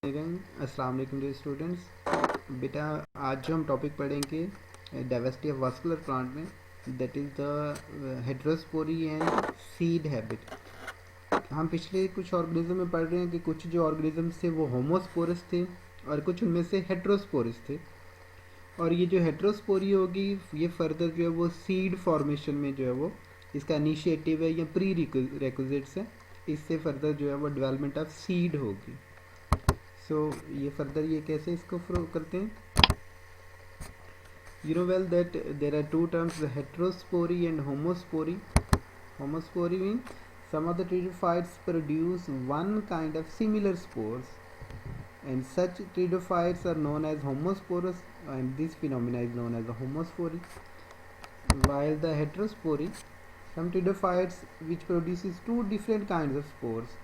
अस्सलाम वालेकुम dear students. बेटा आज जो हम टॉपिक पढ़ेंगे डाइवर्सिटी ऑफ वास्कुलर प्लांट में, that is the heterospory and seed habit. हम पिछले कुछ ऑर्गेनिज्म में पढ़ रहे हैं कि कुछ जो ऑर्गेनिज्म थे वो होमोस्पोरस थे और कुछ उनमें से हेटेरोस्पोरस थे। और ये जो हेटेरोस्पोरी होगी ये फर्दर जो है वो सीड फॉर्मेशन में जो है वो इसका इनिशिएटिव है या प्री रिक्विजिट्स है। इससे फर्दर जो है वो डेवलपमेंट ऑफ सीड होगी। ये फर्दर ये कैसे इसको प्रूव करते हैं? You know well that there are two terms, the heterospory and homospory. Homospory means some of the pteridophytes produce one kind of similar spores, and such pteridophytes are known as homosporous, and this phenomena is known as the homospory. While the heterospory, some pteridophytes which produces two different kinds of spores.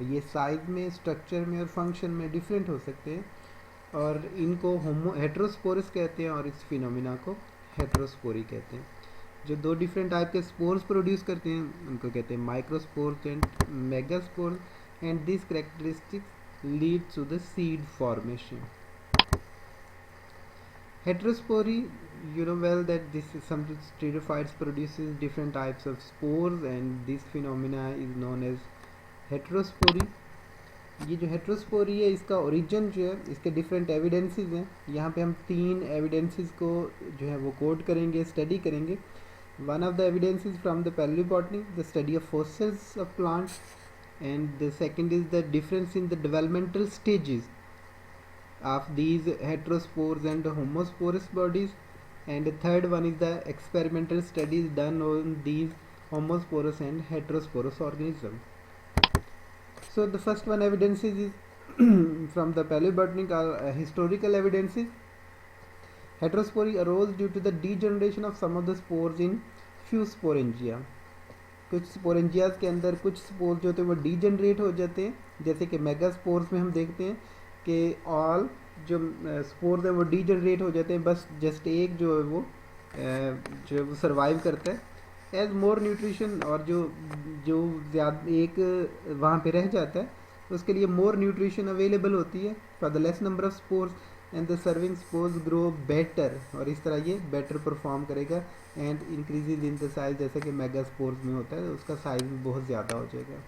ये size में, structure में और function में different हो सकते हैं और इनको हेटेरोस्पोरस कहते हैं और इस फिनोमिना को हेटेरोस्पोरी कहते हैं। जो दो डिफरेंट टाइप के स्पोर्स प्रोड्यूस करते हैं उनको कहते हैं microspores and megaspores, and this characteristics lead to the seed formation. Heterospory, you know well that this is some pteridophytes produces different types of spores, and this phenomena is known as heterospory. ये जो heterospory है इसका origin जो है, इसके different evidences हैं। यहाँ पे हम तीन एविडेंसेस को जो है वो कोट करेंगे, स्टडी करेंगे। One of the evidences from the palaeobotany, the study of fossils of plants, and the second is the difference in the developmental stages of these heterospores and homosporous bodies, and the third one is the experimental studies done on these homosporous and heterosporous organisms. So the first one evidences is from the paleobotanical historical evidences. Heterospory arose due to the degeneration of some of the spores in few sporangia. कुछ स्पोरेंजियाज के अंदर कुछ spores जो होते हैं वो degenerate हो जाते हैं, जैसे कि मेगास्पोर्स में हम देखते हैं कि ऑल जो स्पोर्स हैं वो डीजनरेट हो जाते हैं, बस जस्ट एक जो है वो सर्वाइव करता है एज मोर न्यूट्रिशन, और जो ज़्यादा एक वहाँ पे रह जाता है उसके लिए मोर न्यूट्रिशन अवेलेबल होती है for the less number of spores, and the serving spores grow better, और इस तरह ये बेटर परफॉर्म करेगा and increases in the size, जैसे कि मेगास्पोर्स में होता है उसका साइज भी बहुत ज़्यादा हो जाएगा।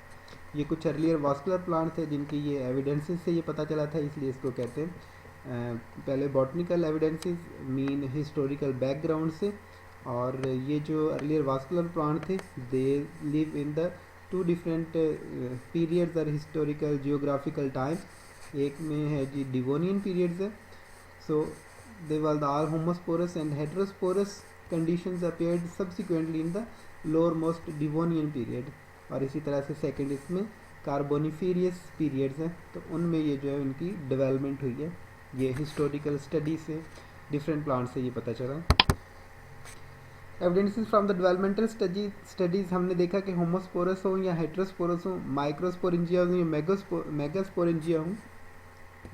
ये कुछ अर्लियर वास्कुलर प्लांट थे जिनकी ये एविडेंसेस से ये पता चला था, इसलिए इसको कहते हैं पहले botanical evidences mean historical background से। और ये जो अर्लियर वास्कुलर प्लांट थे they live in the two different periods और हिस्टोरिकल जियोग्राफिकल टाइम्स। एक में है जी डिवोनियन पीरियड्स है, so they were the are homosporous and heterosporous conditions appeared subsequently in the lowermost Devonian period, और इसी तरह से सेकेंड इसमें कार्बोनिफेरियस पीरियड्स हैं, तो उनमें ये जो है उनकी डेवलपमेंट हुई है। ये हिस्टोरिकल स्टडी से डिफरेंट प्लांट से ये पता चला। Evidences from the developmental studies हमने देखा कि होमोस्पोरस हो या हेटेरोस्पोरस हो, माइक्रोस्पोरेंजिया हो या मेगास्पोरेंजिया हो,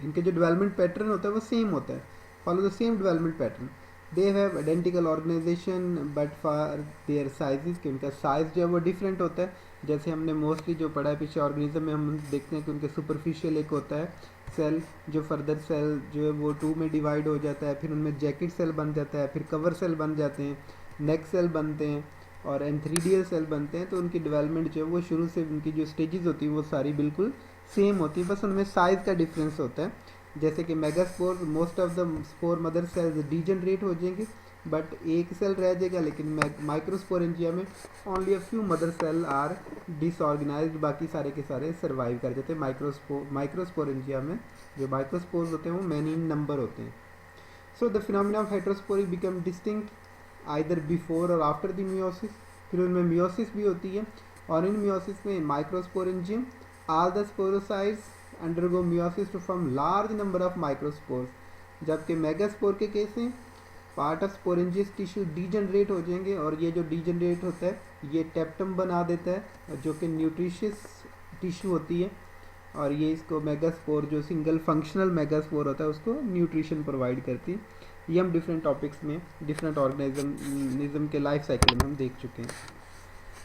इनके जो डेवलपमेंट पैटर्न होता है वो सेम होता है, follow the same development pattern. They have identical organisation but for their sizes, कि उनका साइज़ जो है वो डिफरेंट होता है। जैसे हमने मोस्टली जो पढ़ा है पीछे ऑर्गेनिज्म में, हम देखते हैं कि उनके सुपरफिशियल एक होता है सेल, जो फर्दर सेल जो है वो टू में डिवाइड हो जाता है, फिर उनमें जैकेट सेल बन जाता है, फिर कवर सेल बन जाते हैं, नेक सेल बनते हैं और एंथ्रीडियल सेल बनते हैं। तो उनकी डेवलपमेंट जो है वो शुरू से उनकी जो स्टेजेस होती हैं वो सारी बिल्कुल सेम होती है, बस उनमें साइज़ का डिफरेंस होता है। जैसे कि megaspore, most of the spore mother cells degenerate हो जाएंगे बट एक सेल रह जाएगा, लेकिन माइक्रोस्पोरेंजिया में only a few mother cell are disorganised, बाकी सारे के सारे सर्वाइव कर जाते हैं। माइक्रोस्पोरेंजिया में जो माइक्रोस्पोर्स होते हैं वो मैनी इन नंबर होते हैं। So the phenomena of heterospory become distinct either before और आफ्टर द मियोसिस। फिर उनमें मियोसिस भी होती है, और इन मियोसिस में microsporangium all the sporocytes undergo meiosis to form large number of microspores, जबकि मेगास्पोर के केस में part of sporangious tissue degenerate हो जाएंगे, और ये जो डीजनरेट होता है ये टेप्टम बना देता है जो कि न्यूट्रिशियस टिश्यू होती है, और ये इसको मेगास्पोर जो सिंगल फंक्शनल मेगास्पोर होता है उसको न्यूट्रिशन प्रोवाइड करती है। ये हम डिफरेंट टॉपिक्स में डिफरेंट ऑर्गेनिज्म के लाइफ साइकिल में हम देख चुके हैं।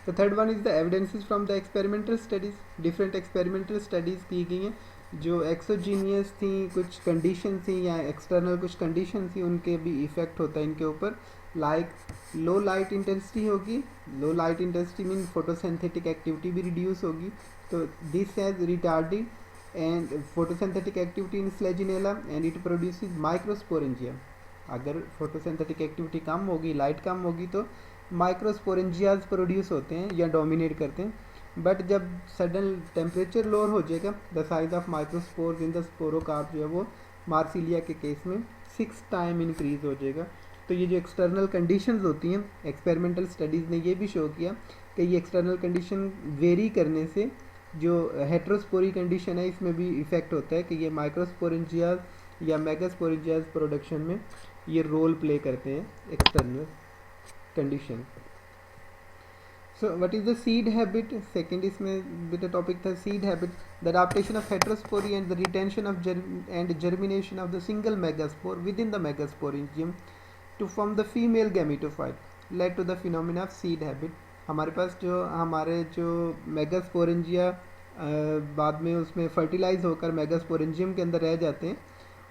The third one is the evidences from the experimental studies. Different experimental studies की गई हैं जो एक्सोजीनियस थी कुछ कंडीशन थी या एक्सटर्नल कुछ कंडीशन थी, उनके भी इफेक्ट होता है इनके ऊपर। लाइक लो लाइट इंटेंसिटी होगी, low light intensity mean photosynthetic activity भी रिड्यूस होगी, तो this has retarded and photosynthetic activity in Selaginella and it produces microsporangia. अगर फोटोसिंथेटिक एक्टिविटी कम होगी, लाइट कम होगी, तो माइक्रोस्पोरेंजियाज प्रोड्यूस होते हैं या डोमिनेट करते हैं। बट जब सडन टेम्परेचर लोअर हो जाएगा, the size of microspores in the sporocarp जो है वो मार्सिलिया के केस में 6 टाइम इंक्रीज हो जाएगा। तो ये जो एक्सटर्नल कंडीशंस होती हैं, एक्सपेरिमेंटल स्टडीज़ ने ये भी शो किया कि ये एक्सटर्नल कंडीशन वेरी करने से जो हेट्रोस्पोरी कंडीशन है इसमें भी इफेक्ट होता है कि ये माइक्रोस्पोरेंजियाज या मेगास्पोरेंजियाज प्रोडक्शन में ये रोल प्ले करते हैं external condition. So what is the seed habit, second इसमें बेटा टॉपिक था seed habit, the adaptation of heterospory and the retention of and germination of the single megaspore within the megasporangium to form the female gametophyte led to the phenomena of seed habit. हमारे पास जो हमारे जो megasporangia बाद में उसमें fertilise होकर megasporangium के अंदर रह जाते हैं,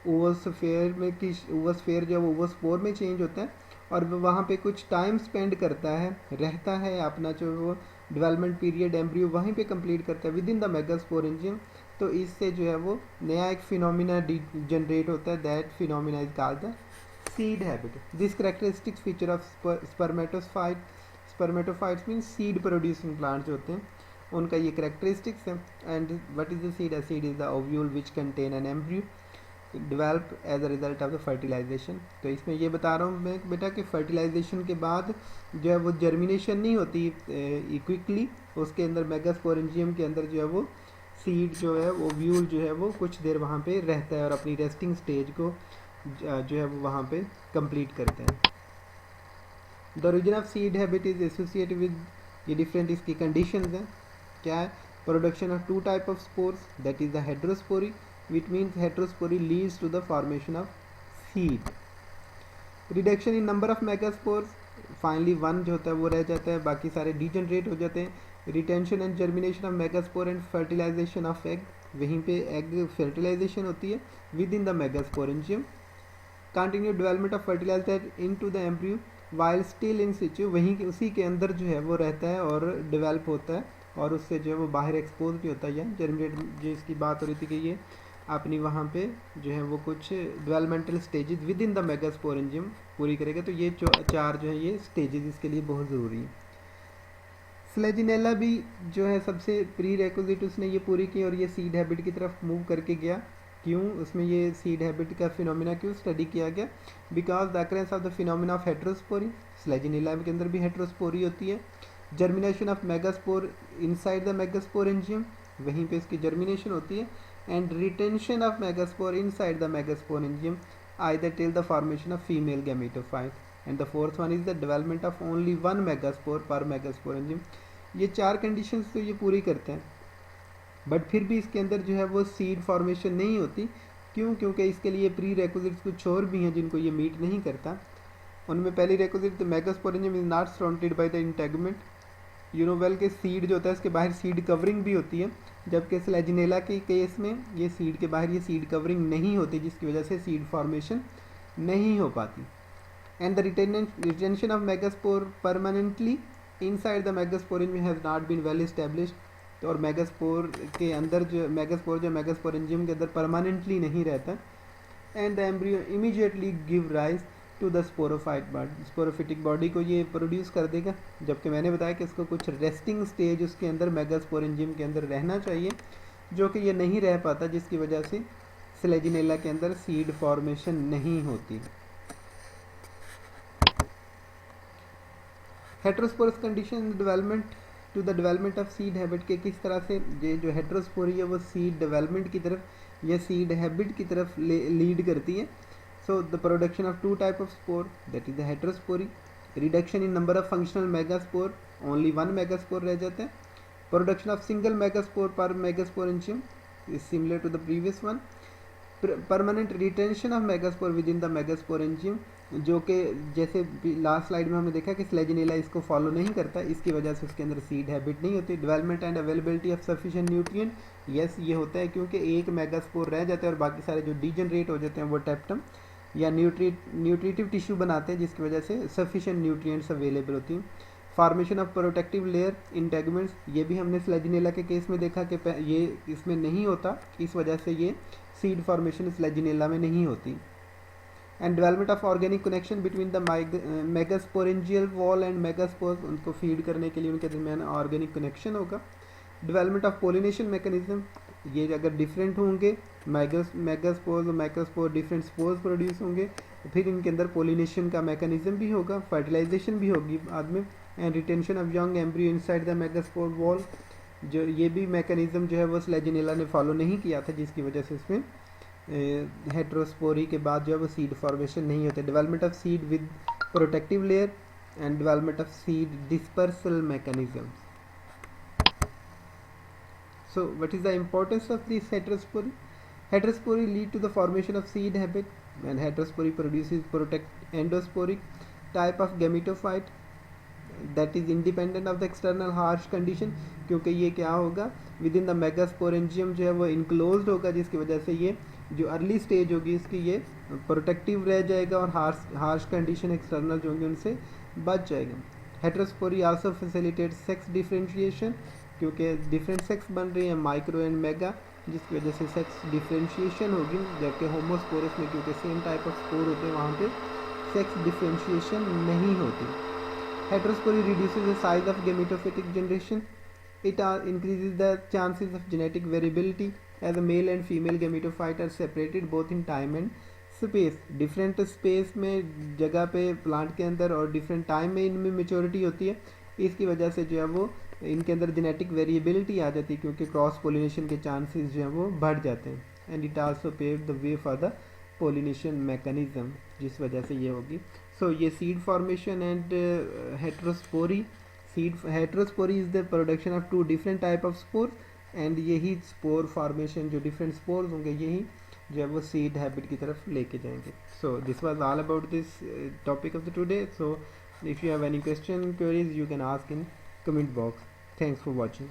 ओवोस्फेयर में कि ओवोस्फेयर जब ओवोस्पोर में चेंज होता है और वो वहाँ पे कुछ टाइम स्पेंड करता है, रहता है, अपना जो वो डेवलपमेंट पीरियड एम्ब्रियो वहीं पे कंप्लीट करता है विद इन द मेगास्पोरेंजियम, तो इससे जो है वो नया एक फिनोमिना जनरेट होता है, that phenomena is called the seed habit. This characteristic feature of spermatophytes mean seed producing plants होते हैं, उनका ये करेक्टरिस्टिक्स है। And what is the seed, a seed is the ovule which contain an embryo develop as a result of the fertilisation. तो इसमें ये बता रहा हूँ मैं बेटा कि फर्टिलाइजेशन के बाद जो है वो जर्मिनेशन नहीं होती क्विकली, उसके अंदर मेगास्पोरेंजियम के अंदर जो है वो सीड जो है वो व्यूल जो है वो कुछ देर वहाँ पे रहता है और अपनी रेस्टिंग स्टेज को जो है वो वहाँ पे कंप्लीट करते हैं। The origin of seed habit is associated with ये डिफरेंट इसकी कंडीशंस हैं, क्या है, production of two type of spores, that is the heterospory which means heterospory leads to the formation of seed, reduction in number of megaspores, finally one जो होता है वो रह जाता है, बाकी सारे degenerate हो जाते हैं। retention and germination of megaspore and fertilization of egg, वहीं पे egg fertilization होती है within the megasporangium, continued development of fertilizer into the embryo while still in situ, वहीं उसी के अंदर जो है वो रहता है और develop होता है और उससे जो है वो बाहर एक्सपोज नहीं होता है, जर्मिनेट जो इसकी बात हो रही थी कि ये अपनी वहाँ पे जो है वो कुछ developmental stages with in the megasporangium पूरी करेगा। तो ये चार जो है ये स्टेजेस इसके लिए बहुत ज़रूरी है। स्लेजिनेला भी जो है सबसे प्री रेक्विजिट उसने ये पूरी की और ये सीड हैबिट की तरफ मूव करके गया। क्यों उसमें ये सीड हैबिट का फिनोमिना क्यों स्टडी किया गया, because the occurrence of the phenomena of heterospory, Selaginella के अंदर भी हेट्रोस्पोरी होती है। Germination of megaspore inside the megasporangium, वहीं पे इसकी जर्मिनेशन होती है, and retention of megaspore inside the megasporangium either till the formation of female gametophyte, and the fourth one is the development of only one megaspore per megasporangium। ये चार conditions तो ये पूरी करते हैं, बट फिर भी इसके अंदर जो है वो सीड फॉर्मेशन नहीं होती। क्यों, क्योंकि इसके लिए प्री रेक्विजिट्स कुछ और भी हैं जिनको ये मीट नहीं करता। उनमें पहली requisite the megasporangium is not surrounded by the integument, यूनोवेल के सीड जो होता है इसके बाहर सीड कवरिंग भी होती है, जबकि स्लेजिनेला के केस में ये सीड के बाहर ये सीड कवरिंग नहीं होती, जिसकी वजह से सीड फॉर्मेशन नहीं हो पाती। And the retention of megaspore permanently inside the megasporangium has not been well established, तो और मेगास्पोर के अंदर जो मेगास्पोरेंजियम के अंदर परमानेंटली नहीं रहता। And the embryo immediately give rise to the sporophytic body को ये प्रोड्यूस कर देगा, जबकि मैंने बताया कि इसको कुछ रेस्टिंग स्टेज उसके अंदर मेगास्पोरेंजियम के अंदर रहना चाहिए, जो कि ये नहीं रह पाता, जिसकी वजह से स्लेजिनेला के अंदर सीड फॉर्मेशन नहीं होती। Heterosporous condition development to the development of seed habit के किस तरह से ये जो हेट्रोस्पोरी है वो सीड डेवलपमेंट की तरफ या सीड हैबिट की तरफ लीड करती है। So the production of two type of spore, that is the heterospory, reduction in number of functional megaspore, only one megaspore रह जाता है, production of single megaspore per megasporangium is similar to the previous one, permanent retention of megaspore within the megasporangium, जो कि जैसे last slide में हमने देखा कि स्लेजिनेला इसको फॉलो नहीं करता, इसकी वजह से उसके अंदर सीड हैबिट नहीं होती। Development and availability of sufficient nutrient, yes ये होता है क्योंकि एक मेगास्पोर रह जाता है और बाकी सारे जो डीजनरेट हो जाते हैं वो टेप्टम या न्यूट्रिटिव टिश्यू बनाते हैं, जिसकी वजह से सफिशिएंट न्यूट्रिएंट्स अवेलेबल होती हैं। Formation of protective layer integuments, ये भी हमने स्लेजिनेला के केस में देखा कि ये इसमें नहीं होता, इस वजह से ये सीड फॉर्मेशन स्लेजिनेला में नहीं होती। And development of organic connection between the megasporangial wall and megaspores, उनको फीड करने के लिए उनके दरमियान ऑर्गेनिक कनेक्शन होगा। डेवलपमेंट ऑफ पोलिनेशन मैकेनिज्म, ये अगर डिफरेंट होंगे मेगास्पोर्स और माइक्रोस्पोर डिफरेंट स्पोर्स प्रोड्यूस होंगे, तो फिर इनके अंदर पोलिनेशन का मैकेनिज्म भी होगा, फर्टिलाइजेशन भी होगी बाद में। And retention of young embryo inside the megaspore wall, जो ये भी मैकेनिज्म जो है वो स्लेजिनेला ने फॉलो नहीं किया था, जिसकी वजह से इसमें हेट्रोस्पोरी के बाद जो है वो सीड फॉर्मेशन नहीं होते। Development of seed with protective layer and development of seed dispersal mechanism. So what is the importance of this heterospory? Heterospory lead to the formation of seed habit, and heterospory produces endosporic type of gametophyte that is independent of the external harsh condition, क्योंकि ये क्या होगा with in the megasporangium जो है वो enclosed होगा, जिसकी वजह से ये जो अर्ली स्टेज होगी इसकी ये प्रोटेक्टिव रह जाएगा और हार्श कंडीशन एक्सटर्नल जो होंगे उनसे बच जाएगा। Heterospory also facilitate sex differentiation, क्योंकि डिफरेंट सेक्स बन रही हैं माइक्रो एंड मेगा, जिसकी वजह से सेक्स डिफरेंशिएशन होगी, जबकि होमोस्पोरस में क्योंकि सेम टाइप ऑफ स्पोर होते हैं वहाँ पे सेक्स डिफरेंशिएशन नहीं होती। Heterospory reduces the size of gametophytic generation, it increases the chances of genetic variability as a male and female gametophyte are separated both in time and space। Different space में जगह पे plant के अंदर और different time में इनमें maturity होती है, इसकी वजह से जो है वो इनके अंदर जेनेटिक वेरिएबिलिटी आ जाती है, क्योंकि क्रॉस पोलिनेशन के चांसेस जो है वो बढ़ जाते हैं। And it also pave the way for the pollination mechanism, जिस वजह से ये होगी। सो ये seed formation and heterospory, heterospory is the production of two different type of spore, and यही स्पोर फॉर्मेशन जो डिफरेंट स्पोर्स होंगे यही जो है वो सीड हैबिट की तरफ लेके जाएंगे। So this was all about this topic of the today. So if you have any question queries you can ask in comment box. Thanks for watching.